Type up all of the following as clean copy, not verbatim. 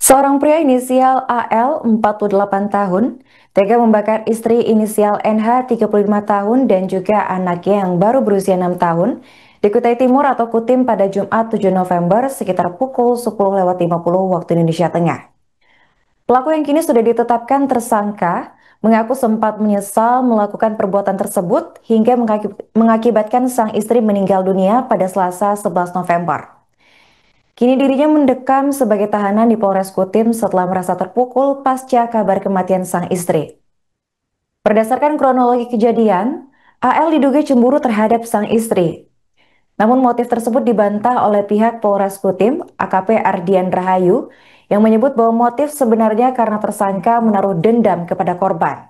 Seorang pria inisial AL 48 tahun tega membakar istri inisial NH 35 tahun dan juga anaknya yang baru berusia 6 tahun di Kutai Timur atau Kutim pada Jumat 7 November sekitar pukul 10.50 waktu Indonesia Tengah. Pelaku yang kini sudah ditetapkan tersangka mengaku sempat menyesal melakukan perbuatan tersebut hingga mengakibatkan sang istri meninggal dunia pada Selasa 11 November. Kini dirinya mendekam sebagai tahanan di Polres Kutim setelah merasa terpukul pasca kabar kematian sang istri. Berdasarkan kronologi kejadian, AL diduga cemburu terhadap sang istri. Namun motif tersebut dibantah oleh pihak Polres Kutim, AKP Ardian Rahayu, yang menyebut bahwa motif sebenarnya karena tersangka menaruh dendam kepada korban.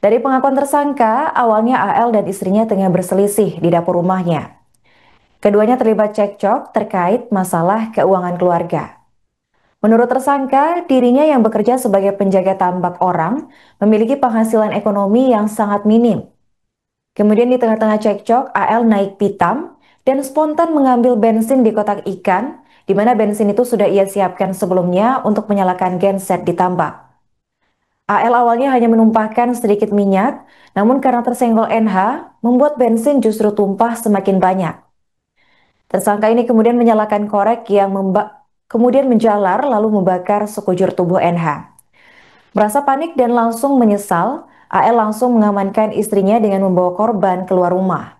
Dari pengakuan tersangka, awalnya AL dan istrinya tengah berselisih di dapur rumahnya. Keduanya terlibat cekcok terkait masalah keuangan keluarga. Menurut tersangka, dirinya yang bekerja sebagai penjaga tambak orang memiliki penghasilan ekonomi yang sangat minim. Kemudian di tengah-tengah cekcok, AL naik pitam dan spontan mengambil bensin di kotak ikan, di mana bensin itu sudah ia siapkan sebelumnya untuk menyalakan genset di tambak. AL awalnya hanya menumpahkan sedikit minyak, namun karena tersenggol NH, membuat bensin justru tumpah semakin banyak. Tersangka ini kemudian menyalakan korek yang kemudian menjalar lalu membakar sekujur tubuh NH. Merasa panik dan langsung menyesal, AL langsung mengamankan istrinya dengan membawa korban keluar rumah.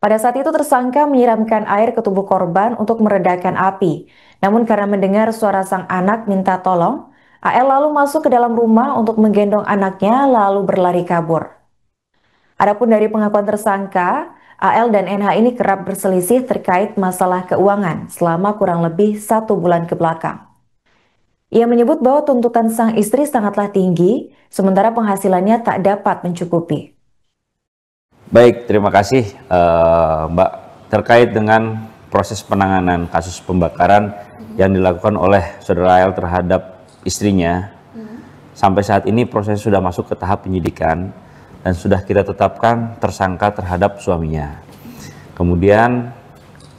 Pada saat itu tersangka menyiramkan air ke tubuh korban untuk meredakan api. Namun karena mendengar suara sang anak minta tolong, AL lalu masuk ke dalam rumah untuk menggendong anaknya lalu berlari kabur. Adapun dari pengakuan tersangka, AL dan NH ini kerap berselisih terkait masalah keuangan selama kurang lebih 1 bulan ke belakang. Ia menyebut bahwa tuntutan sang istri sangatlah tinggi, sementara penghasilannya tak dapat mencukupi. Baik, terima kasih Mbak. Terkait dengan proses penanganan kasus pembakaran yang dilakukan oleh saudara AL terhadap istrinya, sampai saat ini proses sudah masuk ke tahap penyidikan dan sudah kita tetapkan tersangka terhadap suaminya. Kemudian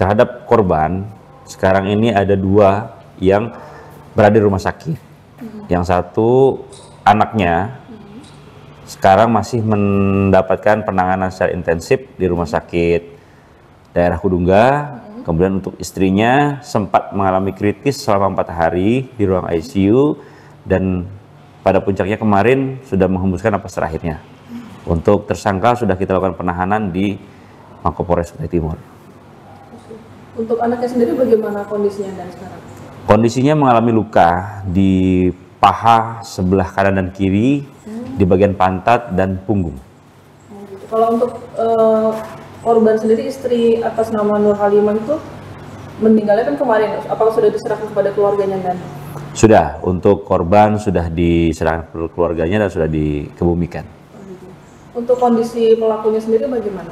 terhadap korban, sekarang ini ada 2 yang berada di rumah sakit. Yang satu anaknya sekarang masih mendapatkan penanganan secara intensif di rumah sakit daerah Kudungga. Kemudian untuk istrinya sempat mengalami kritis selama 4 hari di ruang ICU dan pada puncaknya kemarin sudah menghembuskan napas terakhirnya. Untuk tersangka sudah kita lakukan penahanan di Mapolres Kutai Timur. Untuk anaknya sendiri bagaimana kondisinya dan sekarang? Kondisinya mengalami luka di paha sebelah kanan dan kiri, di bagian pantat dan punggung. Gitu. Kalau untuk korban sendiri, istri atas nama Nur Halimah itu meninggalnya kan kemarin, apakah sudah diserahkan kepada keluarganya dan? Sudah, untuk korban sudah diserahkan ke keluarganya dan sudah dikebumikan. Untuk kondisi pelakunya sendiri bagaimana?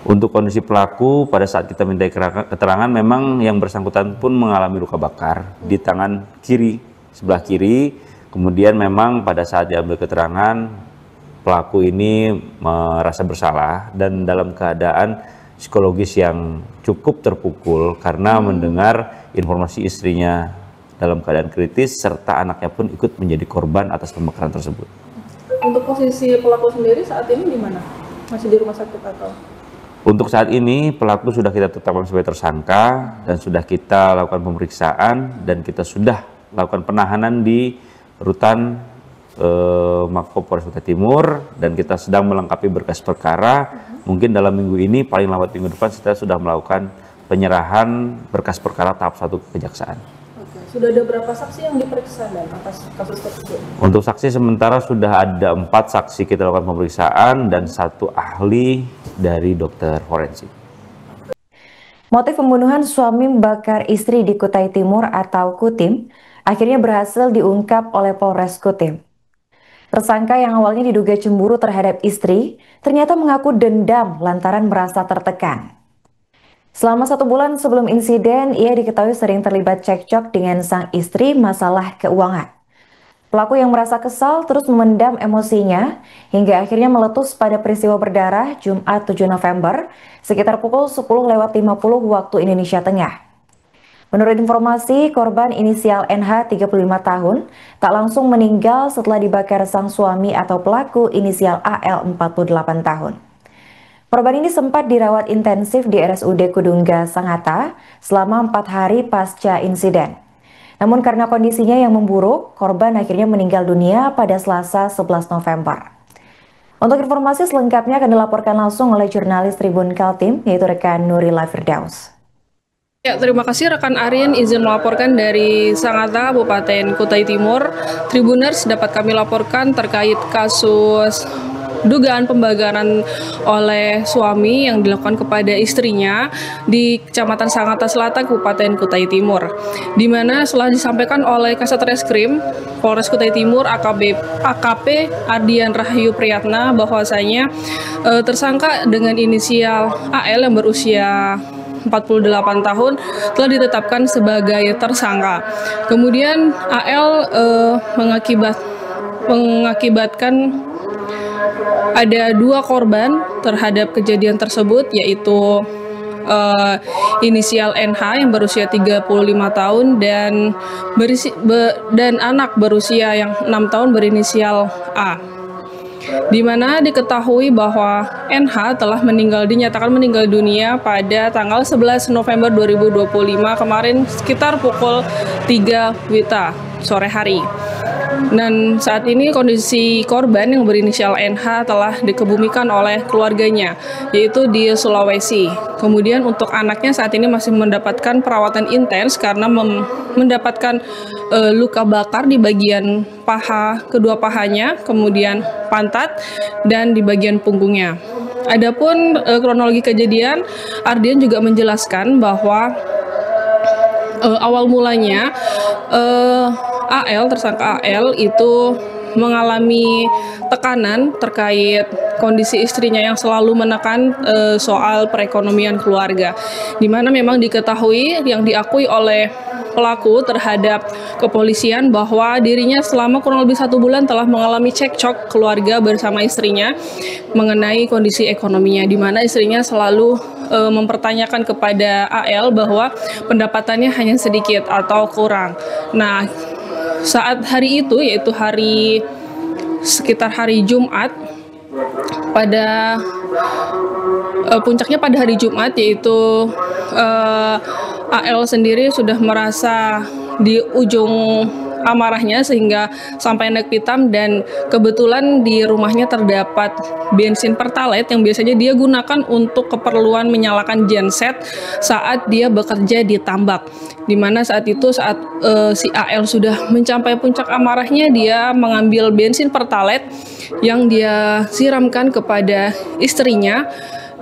Untuk kondisi pelaku, pada saat kita minta keterangan, memang yang bersangkutan pun mengalami luka bakar di tangan kiri, sebelah kiri. Kemudian memang pada saat diambil keterangan, pelaku ini merasa bersalah dan dalam keadaan psikologis yang cukup terpukul karena mendengar informasi istrinya dalam keadaan kritis serta anaknya pun ikut menjadi korban atas pembakaran tersebut. Untuk posisi pelaku sendiri saat ini di mana? Masih di rumah sakit atau? Untuk saat ini pelaku sudah kita tetapkan sebagai tersangka dan sudah kita lakukan pemeriksaan dan kita sudah lakukan penahanan di rutan Mapolres Kutai Timur dan kita sedang melengkapi berkas perkara. Mungkin dalam minggu ini, paling lambat minggu depan kita sudah melakukan penyerahan berkas perkara tahap 1 ke kejaksaan. Sudah ada berapa saksi yang diperiksa dan atas kasus tersebut? Untuk saksi sementara sudah ada 4 saksi kita lakukan pemeriksaan dan 1 ahli dari dokter forensik. Motif pembunuhan suami membakar istri di Kutai Timur atau Kutim akhirnya berhasil diungkap oleh Polres Kutim. Tersangka yang awalnya diduga cemburu terhadap istri ternyata mengaku dendam lantaran merasa tertekan. Selama 1 bulan sebelum insiden, ia diketahui sering terlibat cekcok dengan sang istri masalah keuangan. Pelaku yang merasa kesal terus memendam emosinya hingga akhirnya meletus pada peristiwa berdarah Jumat 7 November sekitar pukul 10.50 waktu Indonesia Tengah. Menurut informasi, korban inisial NH 35 tahun tak langsung meninggal setelah dibakar sang suami atau pelaku inisial AL 48 tahun. Korban ini sempat dirawat intensif di RSUD Kudungga Sangatta selama 4 hari pasca insiden. Namun karena kondisinya yang memburuk, korban akhirnya meninggal dunia pada Selasa 11 November. Untuk informasi selengkapnya akan dilaporkan langsung oleh jurnalis Tribun Kaltim, yaitu rekan Nurila Firdaus. Ya, terima kasih rekan Arin izin melaporkan dari Sangatta, Kabupaten Kutai Timur. Tribuners, dapat kami laporkan terkait kasus dugaan pembakaran oleh suami yang dilakukan kepada istrinya di Kecamatan Sangatta Selatan, Kabupaten Kutai Timur. Di mana setelah disampaikan oleh Kasat Reskrim Polres Kutai Timur AKP Ardian Rahayu Priyatna bahwasanya tersangka dengan inisial AL yang berusia 48 tahun telah ditetapkan sebagai tersangka. Kemudian AL mengakibatkan ada 2 korban terhadap kejadian tersebut, yaitu inisial NH yang berusia 35 tahun dan anak berusia yang 6 tahun berinisial A. Di mana diketahui bahwa NH telah dinyatakan meninggal dunia pada tanggal 11 November 2025 kemarin sekitar pukul 3 WITA sore hari. Dan saat ini kondisi korban yang berinisial NH telah dikebumikan oleh keluarganya, yaitu di Sulawesi. Kemudian untuk anaknya saat ini masih mendapatkan perawatan intens karena mendapatkan luka bakar di bagian paha, kedua pahanya, kemudian pantat, dan di bagian punggungnya. Adapun kronologi kejadian, Ardian juga menjelaskan bahwa awal mulanya tersangka AL itu mengalami tekanan terkait kondisi istrinya yang selalu menekan soal perekonomian keluarga, di mana memang diketahui yang diakui oleh pelaku terhadap kepolisian bahwa dirinya selama kurang lebih 1 bulan telah mengalami cekcok keluarga bersama istrinya mengenai kondisi ekonominya, di mana istrinya selalu mempertanyakan kepada AL bahwa pendapatannya hanya sedikit atau kurang. Nah, saat hari itu, yaitu sekitar hari Jumat, pada puncaknya pada hari Jumat, yaitu AL sendiri sudah merasa di ujung amarahnya sehingga sampai naik pitam, dan kebetulan di rumahnya terdapat bensin Pertalite yang biasanya dia gunakan untuk keperluan menyalakan genset saat dia bekerja di tambak. Dimana saat itu si AL sudah mencapai puncak amarahnya, dia mengambil bensin Pertalite yang dia siramkan kepada istrinya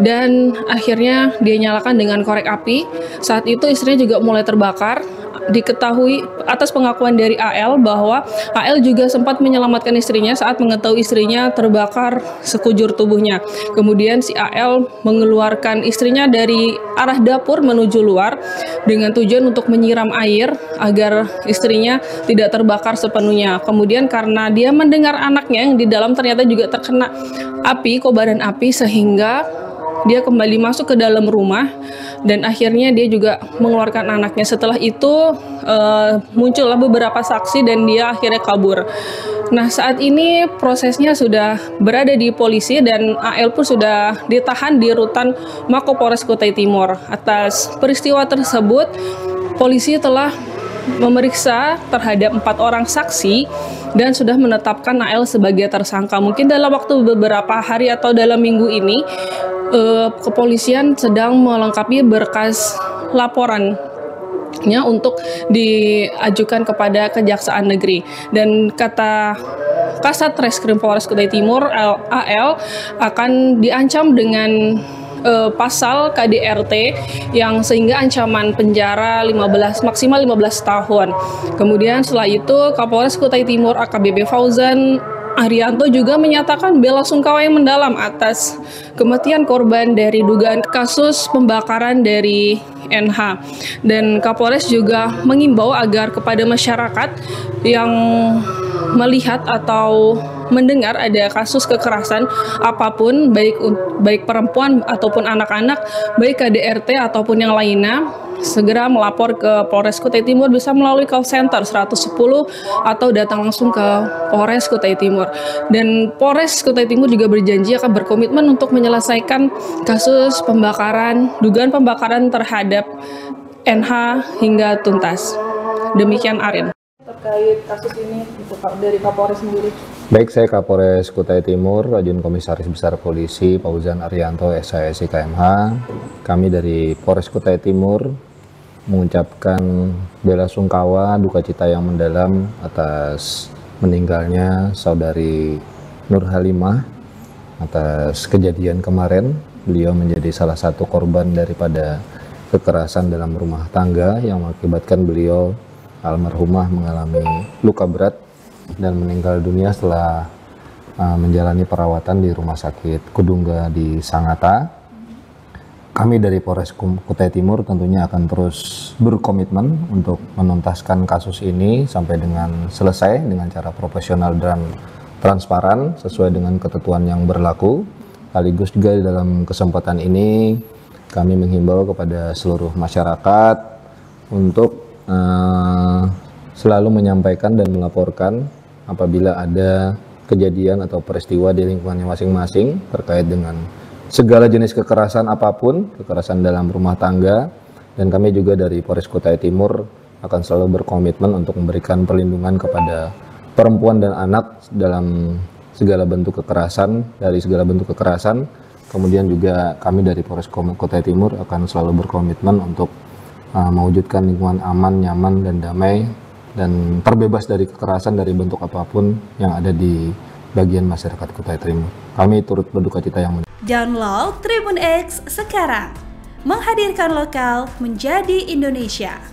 dan akhirnya dia nyalakan dengan korek api. Saat itu istrinya juga mulai terbakar. Diketahui atas pengakuan dari AL bahwa AL juga sempat menyelamatkan istrinya saat mengetahui istrinya terbakar sekujur tubuhnya. Kemudian si AL mengeluarkan istrinya dari arah dapur menuju luar dengan tujuan untuk menyiram air agar istrinya tidak terbakar sepenuhnya. Kemudian karena dia mendengar anaknya yang di dalam ternyata juga terkena kobaran api, sehingga dia kembali masuk ke dalam rumah dan akhirnya dia juga mengeluarkan anaknya. Setelah itu muncullah beberapa saksi dan dia akhirnya kabur. Nah, saat ini prosesnya sudah berada di polisi dan AL pun sudah ditahan di rutan Mako Polres Kutai Timur. Atas peristiwa tersebut, polisi telah memeriksa terhadap 4 orang saksi dan sudah menetapkan AL sebagai tersangka. Mungkin dalam waktu beberapa hari atau dalam minggu ini kepolisian sedang melengkapi berkas laporannya untuk diajukan kepada Kejaksaan Negeri. Dan kata Kasat Reskrim Polres Kutai Timur, AL akan diancam dengan pasal KDRT yang sehingga ancaman penjara maksimal 15 tahun. Kemudian setelah itu Kapolres Kutai Timur AKBP Fauzan Arianto juga menyatakan bela sungkawa yang mendalam atas kematian korban dari dugaan kasus pembakaran dari NH. Dan Kapolres juga mengimbau agar kepada masyarakat yang melihat atau mendengar ada kasus kekerasan apapun, baik perempuan ataupun anak-anak, baik KDRT ataupun yang lainnya, segera melapor ke Polres Kutai Timur, bisa melalui call center 110 atau datang langsung ke Polres Kutai Timur. Dan Polres Kutai Timur juga berjanji akan berkomitmen untuk menyelesaikan kasus pembakaran, dugaan pembakaran terhadap NH hingga tuntas. Demikian Arin. Terkait kasus ini dari Kapolres sendiri. Baik, saya Kapolres Kutai Timur, Ajun Komisaris Besar Polisi Fauzan Arianto, SHSI KMH. Kami dari Polres Kutai Timur mengucapkan bela sungkawa, duka cita yang mendalam atas meninggalnya saudari Nur Halimah atas kejadian kemarin. Beliau menjadi salah satu korban daripada kekerasan dalam rumah tangga yang mengakibatkan beliau almarhumah mengalami luka berat dan meninggal dunia setelah menjalani perawatan di Rumah Sakit Kudungga di Sangatta. Kami dari Polres Kutai Timur tentunya akan terus berkomitmen untuk menuntaskan kasus ini sampai dengan selesai dengan cara profesional dan transparan sesuai dengan ketentuan yang berlaku. Sekaligus juga dalam kesempatan ini kami menghimbau kepada seluruh masyarakat untuk selalu menyampaikan dan melaporkan apabila ada kejadian atau peristiwa di lingkungannya masing-masing terkait dengan segala jenis kekerasan apapun, kekerasan dalam rumah tangga, dan kami juga dari Polres Kutai Timur akan selalu berkomitmen untuk memberikan perlindungan kepada perempuan dan anak dalam segala bentuk kekerasan, Kemudian juga kami dari Polres Kutai Timur akan selalu berkomitmen untuk mewujudkan lingkungan aman, nyaman, dan damai, dan terbebas dari kekerasan dari bentuk apapun yang ada di bagian masyarakat Kutai Timur. Kami turut berduka cita yang mendalam. Download Tribun X sekarang, menghadirkan lokal menjadi Indonesia.